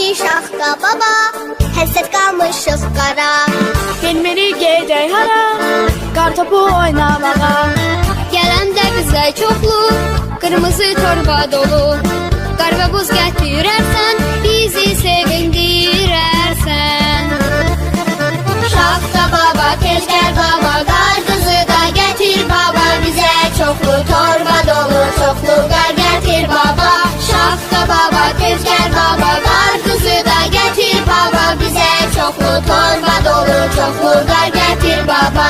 Getdik şaxta baba, həsrət qalmışıq qara. Gelmeli gedək hara, qartopu oynamağa. Gələndə bizə çoxlu, qırmızı torba dolu. Qar və buz gətirərsən, bizi sevindirərsən. Şaxta baba, tez gəl baba, qar qızı da gətir baba. Bizə çoxlu torba dolu, çoxlu qar gətir baba. Şaxta baba, tez gəl baba, qar qızı da gətir baba. Bizə çoxlu torba dolu, çoxlu qar gətir baba.